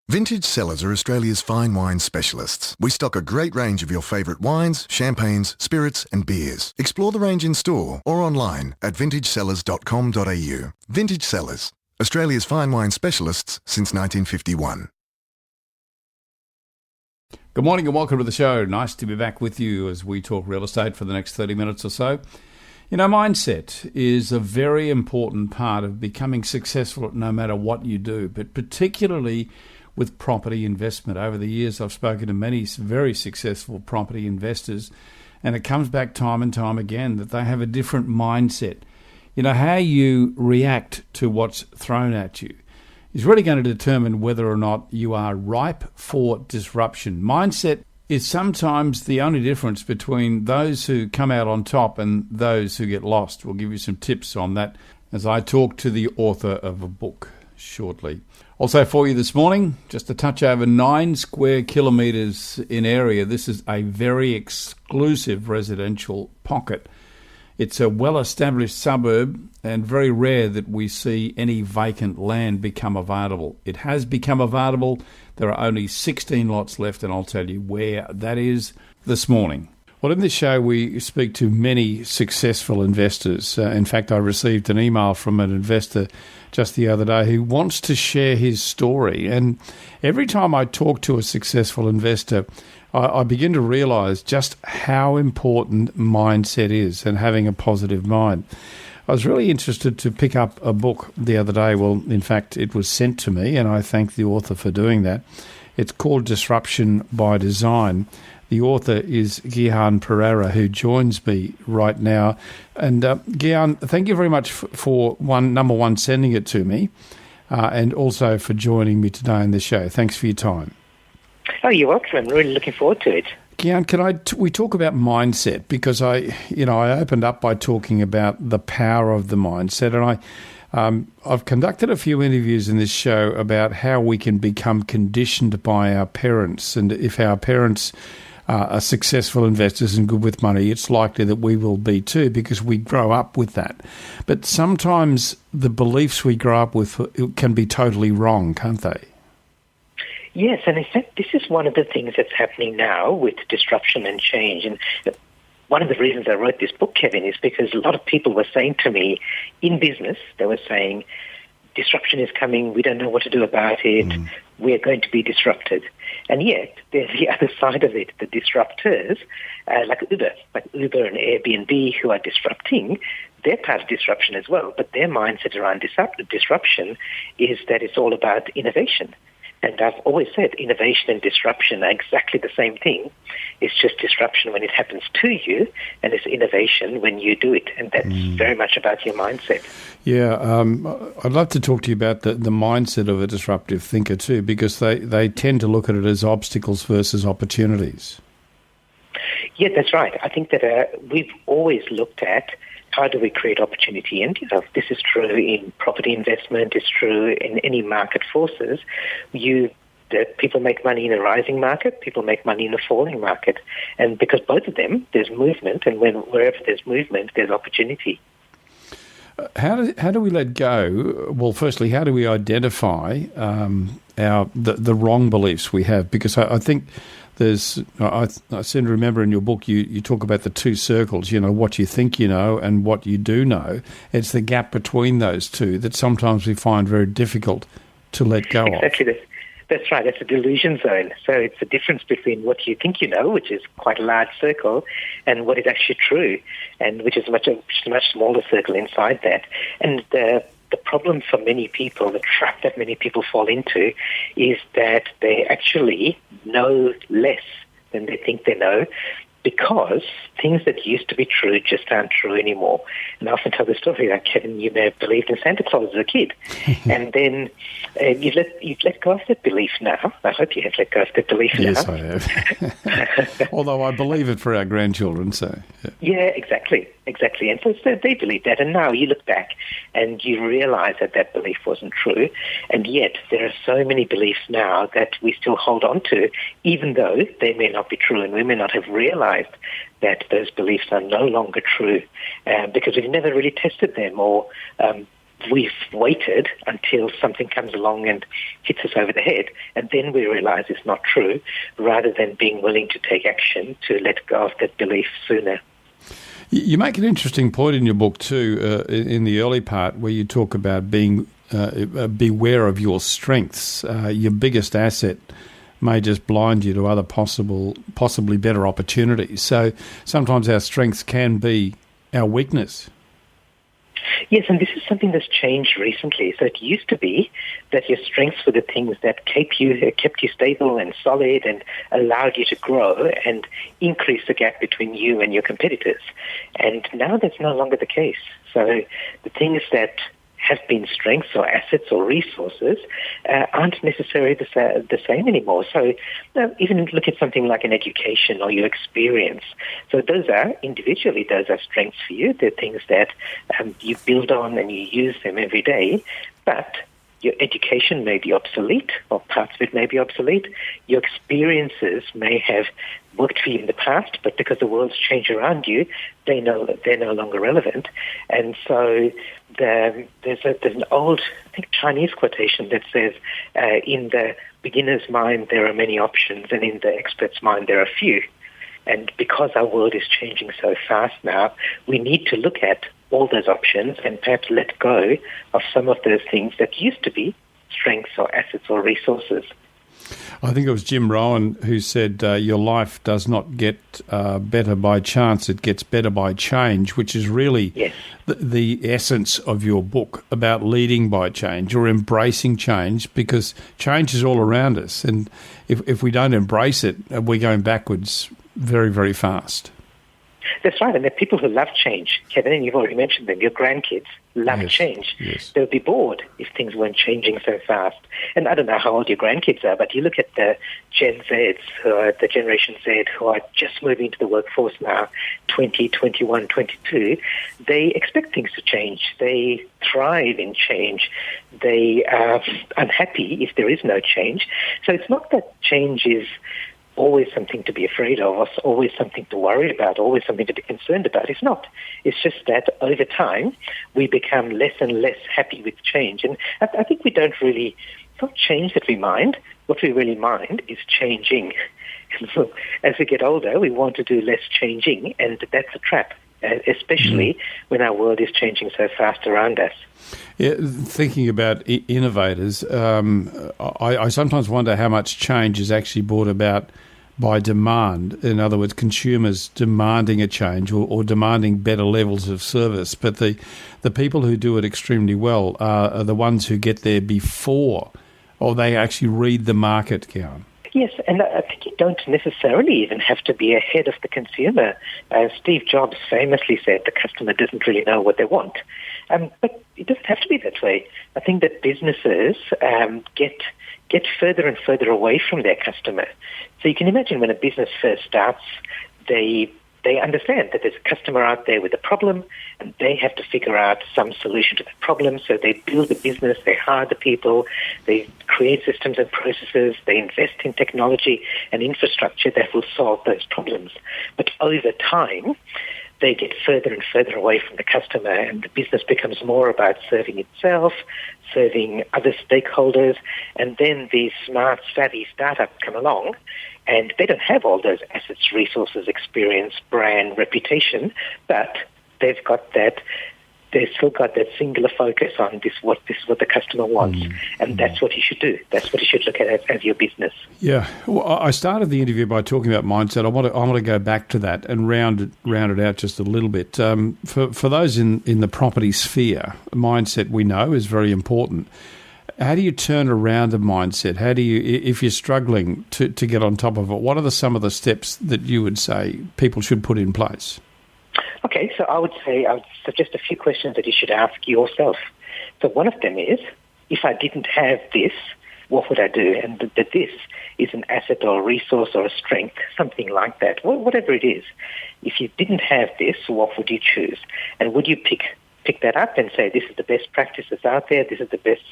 Vintage Cellars are Australia's fine wine specialists. We stock a great range of your favourite wines, champagnes, spirits and beers. Explore the range in store or online at vintagecellars.com.au. Vintage Cellars, Australia's fine wine specialists since 1951. Good morning and welcome to the show. Nice to be back with you as we talk real estate for the next 30 minutes or so. You know, mindset is a very important part of becoming successful no matter what you do, but particularly with property investment. Over the years, I've spoken to many very successful property investors, and it comes back time and time again that they have a different mindset. You know, how you react to what's thrown at you is really going to determine whether or not you are ripe for disruption. Mindset is sometimes the only difference between those who come out on top and those who get lost. We'll give you some tips on that as I talk to the author of a book shortly. Also for you this morning, just a touch over 9 square kilometres in area. This is a very exclusive residential pocket. It's a well-established suburb and very rare that we see any vacant land become available. It has become available. There are only 16 lots left, and I'll tell you where that is this morning. Well, in this show, we speak to many successful investors. In fact, I received an email from an investor just the other day who wants to share his story. And every time I talk to a successful investor, I begin to realise just how important mindset is and having a positive mind. I was really interested to pick up a book the other day. Well, in fact, it was sent to me, and I thank the author for doing that. It's called Disruption by Design. The author is Gihan Perera, who joins me right now. And Gihan, thank you very much for number one, sending it to me, and also for joining me today on the show. Thanks for your time. Oh, you're welcome. I'm really looking forward to it. Gihan, we talk about mindset, because I opened up by talking about the power of the mindset, and I've conducted a few interviews in this show about how we can become conditioned by our parents, and if our parents are successful investors and good with money, it's likely that we will be too, because we grow up with that. But sometimes the beliefs we grow up with can be totally wrong, can't they? Yes, and in fact, this is one of the things that's happening now with disruption and change. And one of the reasons I wrote this book, Kevin, is because a lot of people were saying to me in business, they were saying, disruption is coming, we don't know what to do about it, we're going to be disrupted. And yet, there's the other side of it, the disruptors, like Uber and Airbnb, who are disrupting. They're part of disruption as well, but their mindset around disruption is that it's all about innovation. And I've always said innovation and disruption are exactly the same thing. It's just disruption when it happens to you, and it's innovation when you do it. And that's very much about your mindset. Yeah, I'd love to talk to you about the mindset of a disruptive thinker too, because they tend to look at it as obstacles versus opportunities. Yeah, that's right. I think that we've always looked at how do we create opportunity? And this is true in property investment, it's true in any market forces. People make money in a rising market, people make money in a falling market. And because both of them, there's movement, and wherever there's movement, there's opportunity. How do we let go? Well, firstly, how do we identify the wrong beliefs we have? Because I think I seem to remember in your book you talk about the two circles, what you think you know and what you do know. It's the gap between those two that sometimes we find very difficult to let go of. Exactly. That's right. That's a delusion zone. So it's the difference between what you think you know, which is quite a large circle, and what is actually true, and which is a much smaller circle inside that. And the problem for many people, the trap that many people fall into, is that they actually know less than they think they know, because things that used to be true just aren't true anymore. And I often tell the story that, Kevin, you may have believed in Santa Claus as a kid, and then you've let go of that belief now. I hope you have let go of that belief now. Yes, I have. Although I believe it for our grandchildren, so... Yeah, exactly. And so they believe that, and now you look back and you realize that belief wasn't true, and yet there are so many beliefs now that we still hold on to, even though they may not be true, and we may not have realized that those beliefs are no longer true because we've never really tested them or we've waited until something comes along and hits us over the head, and then we realize it's not true, rather than being willing to take action to let go of that belief sooner. You make an interesting point in your book too, in the early part, where you talk about being beware of your strengths. Your biggest asset may just blind you to other possibly better opportunities. So sometimes our strengths can be our weakness. Yes, and this is something that's changed recently. So it used to be that your strengths were the things that kept you stable and solid and allowed you to grow and increase the gap between you and your competitors. And now that's no longer the case. So the things that have been strengths or assets or resources aren't necessarily the same anymore. So even look at something like an education or your experience. So those are strengths for you. They're things that you build on and you use them every day. But your education may be obsolete, or parts of it may be obsolete. Your experiences may have worked for you in the past, but because the world's changed around you, they're no longer relevant. And so there's an old, I think, Chinese quotation that says, in the beginner's mind there are many options, and in the expert's mind there are few. And because our world is changing so fast now, we need to look at all those options and perhaps let go of some of those things that used to be strengths or assets or resources. I think it was Jim Rohn who said, your life does not get better by chance, it gets better by change, which is really yes. the essence of your book about leading by change or embracing change, because change is all around us. And if we don't embrace it, we're going backwards very, very fast. That's right, and there are people who love change. Kevin, and you've already mentioned them, your grandkids love change. Yes. They would be bored if things weren't changing so fast. And I don't know how old your grandkids are, but you look at the Gen Zs, the Generation Z, who are just moving into the workforce now, 20, 21, 22, they expect things to change. They thrive in change. They are unhappy if there is no change. So it's not that change is always something to be afraid of, or always something to worry about, always something to be concerned about. It's not. It's just that over time, we become less and less happy with change. And I think we don't really, it's not change that we mind. What we really mind is changing. And so as we get older, we want to do less changing, and that's a trap, especially when our world is changing so fast around us. Yeah, thinking about innovators, I sometimes wonder how much change is actually brought about by demand. In other words, consumers demanding a change or demanding better levels of service. But the people who do it extremely well are the ones who get there before, or they actually read the market, Gihan. Yes, and I think you don't necessarily even have to be ahead of the consumer. Steve Jobs famously said the customer doesn't really know what they want. But it doesn't have to be that way. I think that businesses get further and further away from their customer. So you can imagine when a business first starts, they understand that there's a customer out there with a problem, and they have to figure out some solution to that problem. So they build the business, they hire the people, they create systems and processes, they invest in technology and infrastructure that will solve those problems. But over time, they get further and further away from the customer, and the business becomes more about serving itself, serving other stakeholders, and then these smart, savvy startups come along, and they don't have all those assets, resources, experience, brand, reputation, but they've still got that singular focus on this is what the customer wants, and that's what you should do. That's what you should look at as your business. Yeah, well, I started the interview by talking about mindset. I want to go back to that and round it out just a little bit. For those in the property sphere, mindset we know is very important. How do you turn around a mindset? How do you, if you're struggling to get on top of it, what are some of the steps that you would say people should put in place? Okay, so I would suggest a few questions that you should ask yourself. So one of them is, if I didn't have this, what would I do? And that this is an asset or a resource or a strength, something like that, whatever it is. If you didn't have this, what would you choose? And would you pick that up and say, this is the best practice that's out there, this is the best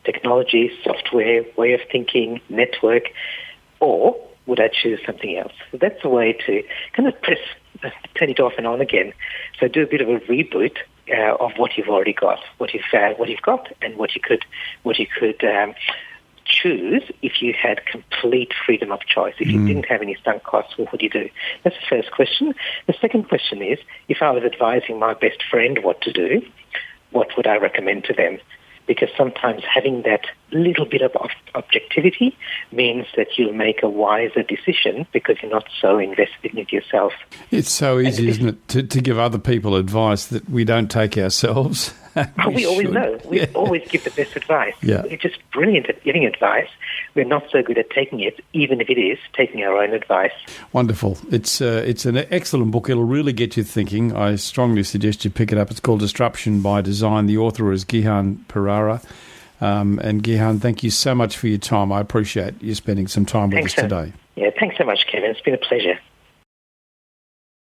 technology, software, way of thinking, network, or would I choose something else? So that's a way to kind of turn it off and on again. So do a bit of a reboot of what you've already got, what you've got, and what you could choose if you had complete freedom of choice. If you didn't have any sunk costs, what would you do? That's the first question. The second question is, if I was advising my best friend what to do, what would I recommend to them? Because sometimes having that little bit of objectivity means that you'll make a wiser decision because you're not so invested in it yourself. It's so easy, isn't it, to give other people advice that we don't take ourselves. We always know. We always give the best advice. Yeah. We're just brilliant at giving advice. We're not so good at taking it, even if it is taking our own advice. Wonderful. It's an excellent book. It'll really get you thinking. I strongly suggest you pick it up. It's called Disruption by Design. The author is Gihan Perera. And Gihan, thank you so much for your time. I appreciate you spending some time with us today. Yeah, thanks so much, Kevin. It's been a pleasure.